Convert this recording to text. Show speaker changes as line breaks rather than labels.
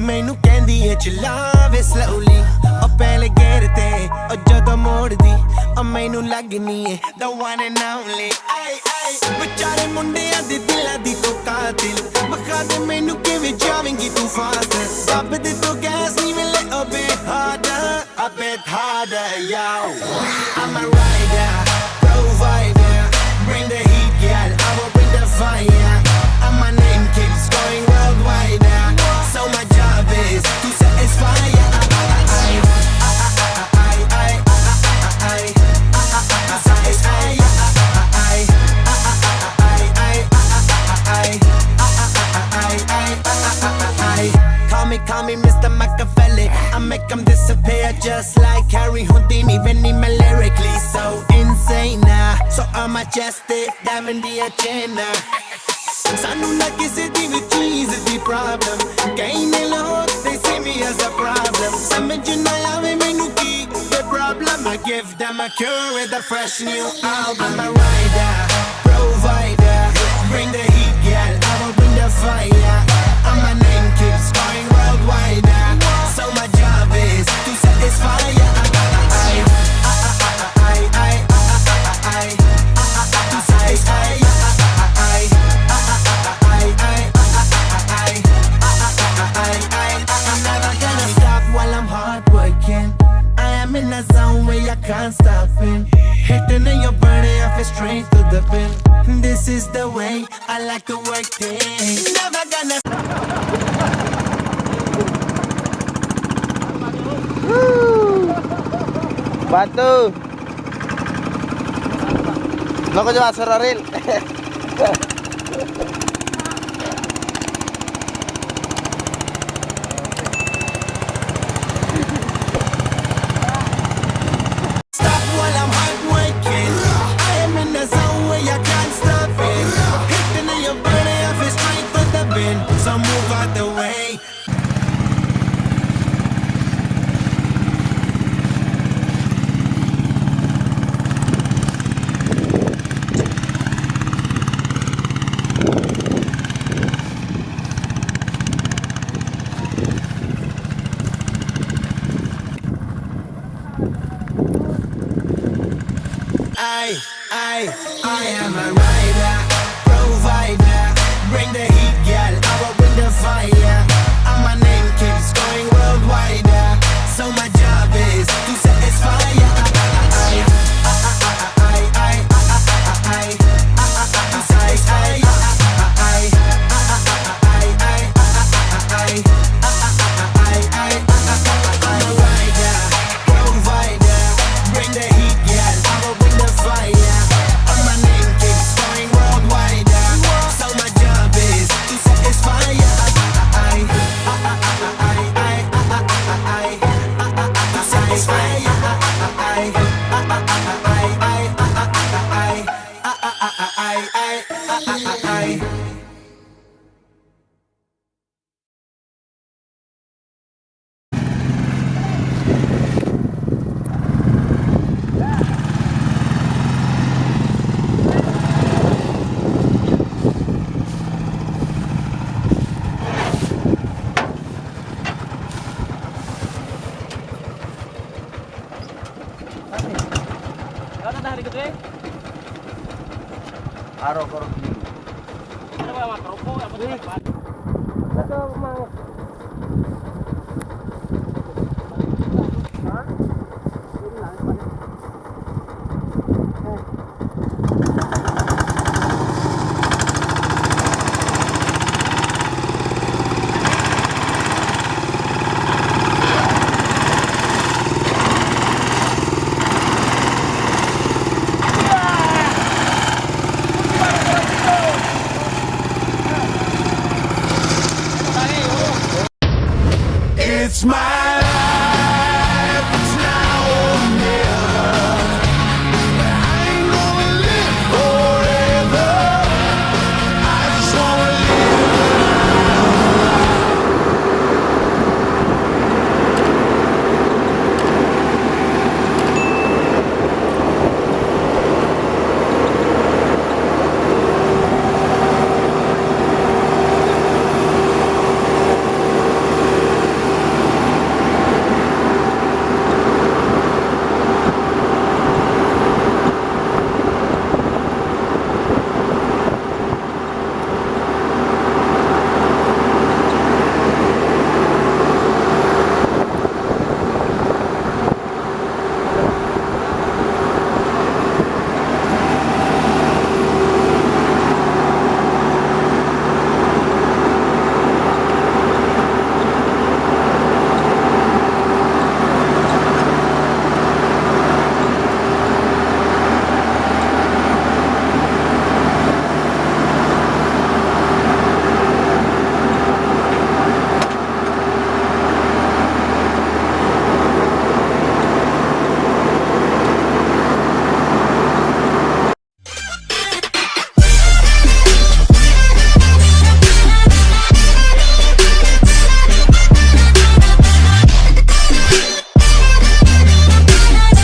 मैनू कहंदी है चलावे slowly और पहले गेर ते और जदों मोड़दी और मैनू लगनी है the one and only आई आई बेचारे मुंडियां दे दिलां दी तो कातिल बखा दे मैनू किवें जावेंगी तू फास्ट दब दे तो गैस नी मिले a bit harder yo I'm a rider provider bring the heat girl I will bring the fire and my name keeps going worldwide so my job is to satisfy Call me Mr. Machiavelli I make them disappear just like Harry Houdini Benny me lyrically so insane so I'm majestic diamond the agenda Sanu na kisi di vi cheese di problem Kahin log they see me as a problem Samajh na aave mainu ki the problem I give them a cure with a fresh new album I'm a rider, provider Bring the heat girl, I will bring the fire And my name keeps going worldwide So my job is to satisfy To satisfy in a zone where you can't stop it Hitting in your body, I feel straight to the pin This is the way I like to work things Never gonna
Batu Loko juga seraril
So move out the way I am a rider, provider Bring the heat girl, I will bring the fire And my name keeps going worldwide So my job is to satisfy To satisfy I'm a rider, provider Bring the heat girl, I will bring the fire And my name keeps going worldwide So my job is to satisfy It's my